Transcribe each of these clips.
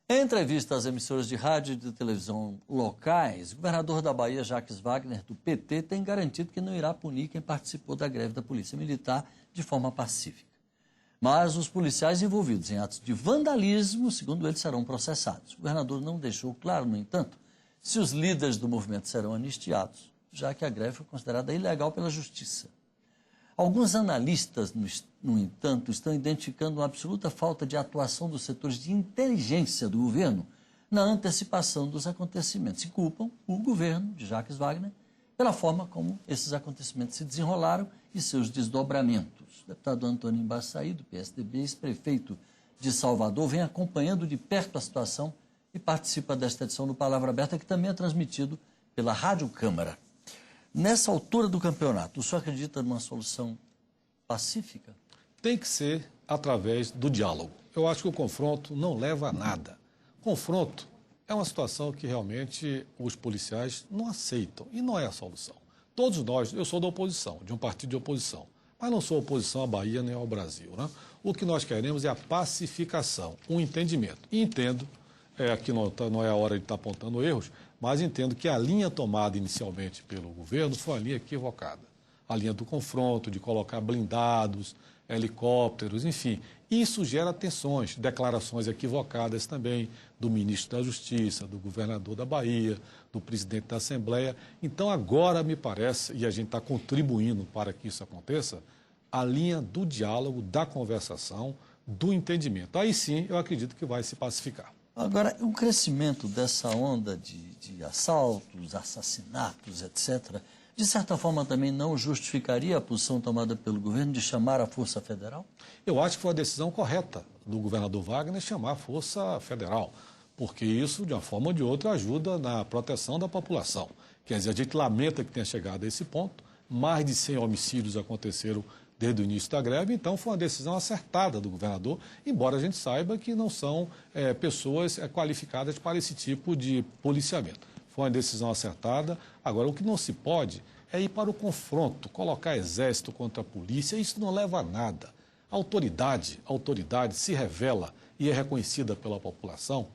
Em entrevista às emissoras de rádio e de televisão locais, o governador da Bahia, Jacques Wagner, do PT, tem garantido que não irá punir quem participou da greve da Polícia Militar de forma pacífica. Mas os policiais envolvidos em atos de vandalismo, segundo ele, serão processados. O governador não deixou claro, no entanto, se os líderes do movimento serão anistiados, já que a greve foi considerada ilegal pela Justiça. Alguns analistas, no entanto, estão identificando uma absoluta falta de atuação dos setores de inteligência do governo na antecipação dos acontecimentos e culpam o governo de Jacques Wagner pela forma como esses acontecimentos se desenrolaram e seus desdobramentos. O deputado Antônio Embaçaí, do PSDB, ex-prefeito de Salvador, vem acompanhando de perto a situação e participa desta edição do Palavra Aberta, que também é transmitido pela Rádio Câmara. Nessa altura do campeonato, o senhor acredita numa solução pacífica? Tem que ser através do diálogo. Eu acho que o confronto não leva a nada. Confronto é uma situação que realmente os policiais não aceitam e não é a solução. Todos nós, eu sou da oposição, de um partido de oposição, mas não sou oposição à Bahia nem ao Brasil, né? O que nós queremos é a pacificação, um entendimento. E entendo, aqui não é a hora de estar apontando erros, mas entendo que a linha tomada inicialmente pelo governo foi uma linha equivocada. A linha do confronto, de colocar blindados, helicópteros, enfim. Isso gera tensões, declarações equivocadas também do ministro da Justiça, do governador da Bahia, do presidente da Assembleia. Então, agora me parece, e a gente está contribuindo para que isso aconteça, a linha do diálogo, da conversação, do entendimento. Aí sim, eu acredito que vai se pacificar. Agora, o crescimento dessa onda de assaltos, assassinatos, etc., de certa forma também não justificaria a posição tomada pelo governo de chamar a Força Federal? Eu acho que foi a decisão correta do governador Wagner chamar a Força Federal, porque isso, de uma forma ou de outra, ajuda na proteção da população. Quer dizer, a gente lamenta que tenha chegado a esse ponto, mais de 100 homicídios aconteceram desde o início da greve, então foi uma decisão acertada do governador, embora a gente saiba que não são pessoas qualificadas para esse tipo de policiamento. Foi uma decisão acertada. Agora, o que não se pode é ir para o confronto, colocar exército contra a polícia, isso não leva a nada. A autoridade se revela e é reconhecida pela população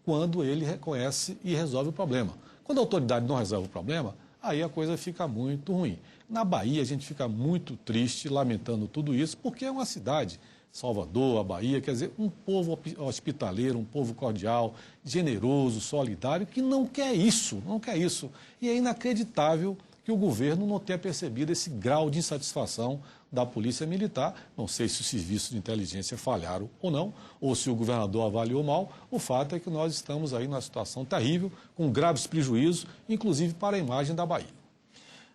quando ele reconhece e resolve o problema. Quando a autoridade não resolve o problema, aí a coisa fica muito ruim. Na Bahia, a gente fica muito triste, lamentando tudo isso, porque é uma cidade, Salvador, a Bahia, quer dizer, um povo hospitaleiro, um povo cordial, generoso, solidário, que não quer isso, não quer isso. E é inacreditável que o governo não tenha percebido esse grau de insatisfação da Polícia Militar. Não sei se os serviços de inteligência falharam ou não, ou se o governador avaliou mal. O fato é que nós estamos aí numa situação terrível, com graves prejuízos, inclusive para a imagem da Bahia.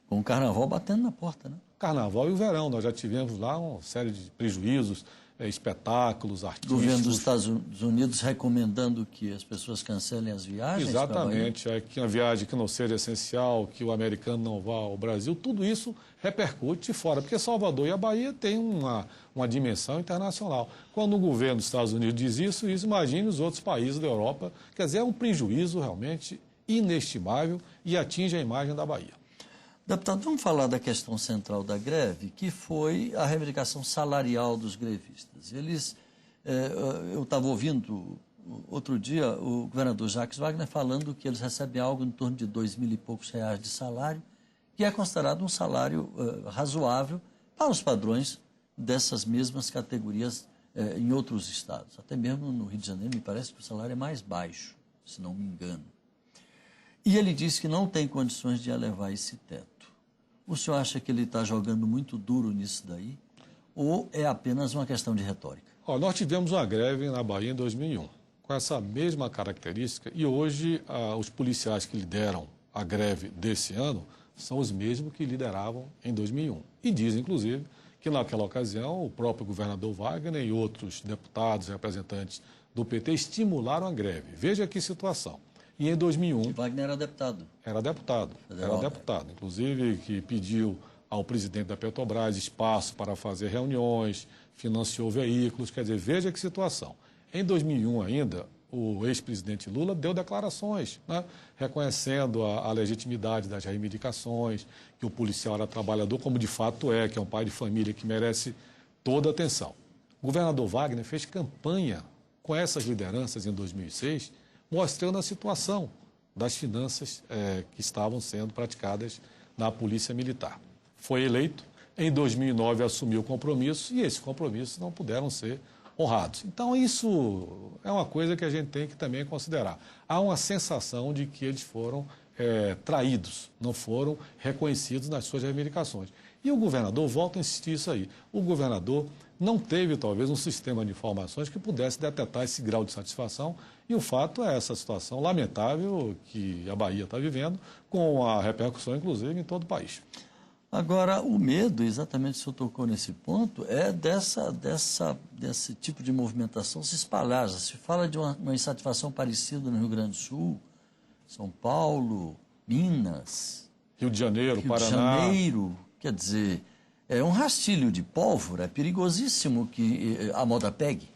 Com o carnaval batendo na porta, né? Carnaval e o verão, nós já tivemos lá uma série de prejuízos, espetáculos, artísticos. O governo dos Estados Unidos recomendando que as pessoas cancelem as viagens? Exatamente, que uma viagem que não seja essencial, que o americano não vá ao Brasil, tudo isso repercute fora, porque Salvador e a Bahia têm uma dimensão internacional. Quando o governo dos Estados Unidos diz isso, imagine os outros países da Europa. Quer dizer, é um prejuízo realmente inestimável e atinge a imagem da Bahia. Deputado, vamos falar da questão central da greve, que foi a reivindicação salarial dos grevistas. Eu estava ouvindo outro dia o governador Jacques Wagner falando que eles recebem algo em torno de R$2.000 e poucos de salário, que é considerado um salário razoável para os padrões dessas mesmas categorias em outros estados. Até mesmo no Rio de Janeiro, me parece que o salário é mais baixo, se não me engano. E ele disse que não tem condições de elevar esse teto. O senhor acha que ele está jogando muito duro nisso daí? Ou é apenas uma questão de retórica? Nós tivemos uma greve na Bahia em 2001, com essa mesma característica, e hoje os policiais que lideram a greve desse ano são os mesmos que lideravam em 2001. E dizem, inclusive, que naquela ocasião o próprio governador Wagner e outros deputados e representantes do PT estimularam a greve. Veja que situação. E em 2001... Wagner era deputado. Era deputado, federal, era deputado. Inclusive, que pediu ao presidente da Petrobras espaço para fazer reuniões, financiou veículos. Quer dizer, veja que situação. Em 2001 ainda, o ex-presidente Lula deu declarações, né, reconhecendo a legitimidade das reivindicações, que o policial era trabalhador, como de fato é, que é um pai de família que merece toda a atenção. O governador Wagner fez campanha com essas lideranças em 2006, mostrando a situação das finanças que estavam sendo praticadas na Polícia Militar. Foi eleito, em 2009 assumiu o compromisso e esses compromissos não puderam ser honrados. Então, isso é uma coisa que a gente tem que também considerar. Há uma sensação de que eles foram traídos, não foram reconhecidos nas suas reivindicações. E o governador, volta a insistir isso aí, o governador não teve, talvez, um sistema de informações que pudesse detectar esse grau de satisfação, e o fato é essa situação lamentável que a Bahia está vivendo, com a repercussão, inclusive, em todo o país. Agora, o medo, exatamente o senhor tocou nesse ponto, é desse tipo de movimentação se espalhar. Já se fala de uma insatisfação parecida no Rio Grande do Sul, São Paulo, Minas... Rio de Janeiro, Paraná... Rio de Janeiro, quer dizer, é um rastilho de pólvora, é perigosíssimo que a moda pegue.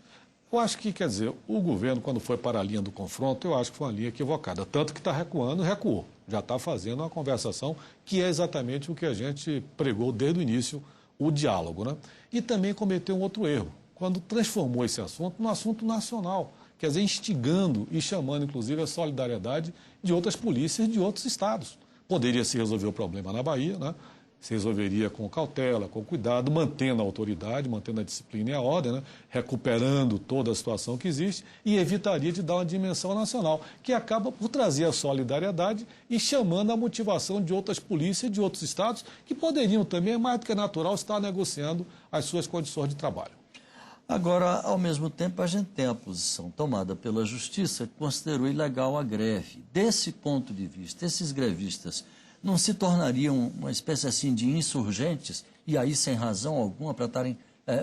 Eu acho que, quer dizer, o governo, quando foi para a linha do confronto, eu acho que foi uma linha equivocada. Tanto que está recuando, recuou. Já está fazendo uma conversação que é exatamente o que a gente pregou desde o início, o diálogo, né? E também cometeu um outro erro, quando transformou esse assunto num assunto nacional, quer dizer, instigando e chamando, inclusive, a solidariedade de outras polícias de outros estados. Poderia se resolver o problema na Bahia, né? Se resolveria com cautela, com cuidado, mantendo a autoridade, mantendo a disciplina e a ordem, né? Recuperando toda a situação que existe e evitaria de dar uma dimensão nacional, que acaba por trazer a solidariedade e chamando a motivação de outras polícias de outros estados que poderiam também, mais do que natural, estar negociando as suas condições de trabalho. Agora, ao mesmo tempo, a gente tem a posição tomada pela Justiça que considerou ilegal a greve. Desse ponto de vista, esses grevistas não se tornariam uma espécie assim de insurgentes, e aí sem razão alguma, para estarem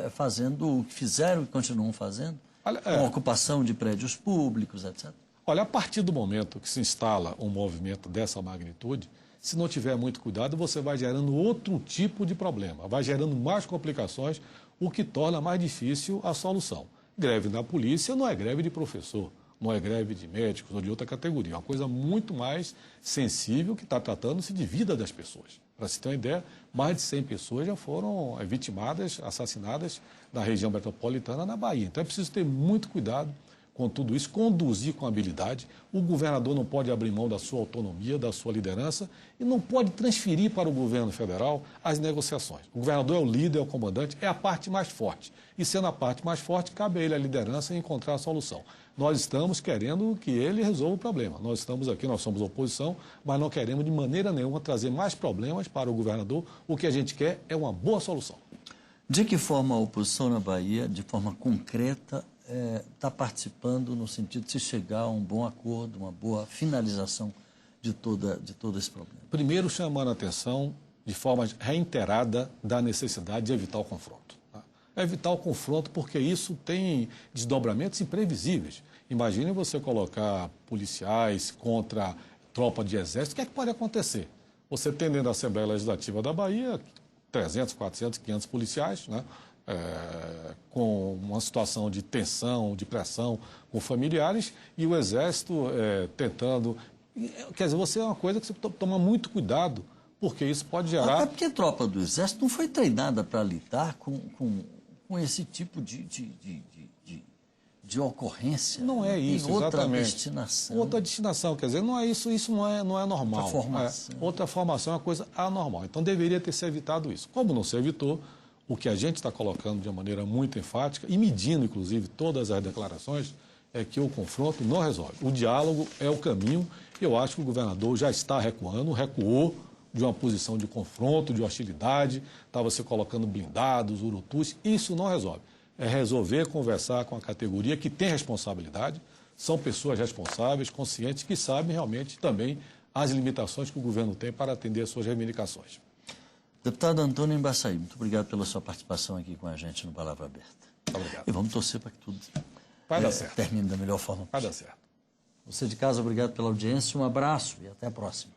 fazendo o que fizeram e continuam fazendo? Com ocupação de prédios públicos, etc. Olha, a partir do momento que se instala um movimento dessa magnitude, se não tiver muito cuidado, você vai gerando outro tipo de problema, vai gerando mais complicações, o que torna mais difícil a solução. Greve na polícia não é greve de professor, não é greve de médicos ou de outra categoria. É uma coisa muito mais sensível que está tratando-se de vida das pessoas. Para se ter uma ideia, mais de 100 pessoas já foram vitimadas, assassinadas na região metropolitana, na Bahia. Então é preciso ter muito cuidado com tudo isso, conduzir com habilidade. O governador não pode abrir mão da sua autonomia, da sua liderança e não pode transferir para o governo federal as negociações. O governador é o líder, é o comandante, é a parte mais forte. E sendo a parte mais forte, cabe a ele a liderança e encontrar a solução. Nós estamos querendo que ele resolva o problema. Nós estamos aqui, nós somos oposição, mas não queremos de maneira nenhuma trazer mais problemas para o governador. O que a gente quer é uma boa solução. De que forma a oposição na Bahia, de forma concreta, está participando no sentido de se chegar a um bom acordo, uma boa finalização de todo esse problema? Primeiro, chamando a atenção de forma reiterada da necessidade de evitar o confronto. Tá? Evitar o confronto porque isso tem desdobramentos imprevisíveis. Imagine você colocar policiais contra tropa de exército, o que é que pode acontecer? Você tem dentro da Assembleia Legislativa da Bahia 300, 400, 500 policiais, né? Com uma situação de tensão, de pressão com familiares e o Exército tentando... Quer dizer, você é uma coisa que você toma muito cuidado, porque isso pode gerar... Até porque a tropa do Exército não foi treinada para lidar com esse tipo de ocorrência. Não é isso, outra destinação. Outra destinação, quer dizer, não é isso não é normal. Outra formação. Outra formação é uma coisa anormal. Então deveria ter se evitado isso. Como não se evitou, o que a gente está colocando de uma maneira muito enfática e medindo, inclusive, todas as declarações, é que o confronto não resolve. O diálogo é o caminho. Eu acho que o governador já está recuando, recuou de uma posição de confronto, de hostilidade, estava se colocando blindados, urutus. Isso não resolve. É resolver conversar com a categoria que tem responsabilidade, são pessoas responsáveis, conscientes, que sabem realmente também as limitações que o governo tem para atender as suas reivindicações. Deputado Antônio Embaçaí, muito obrigado pela sua participação aqui com a gente no Palavra Aberta. Obrigado. E vamos torcer para que tudo vai dar certo. Termine da melhor forma possível. Vai dar certo. Você de casa, obrigado pela audiência, um abraço e até a próxima.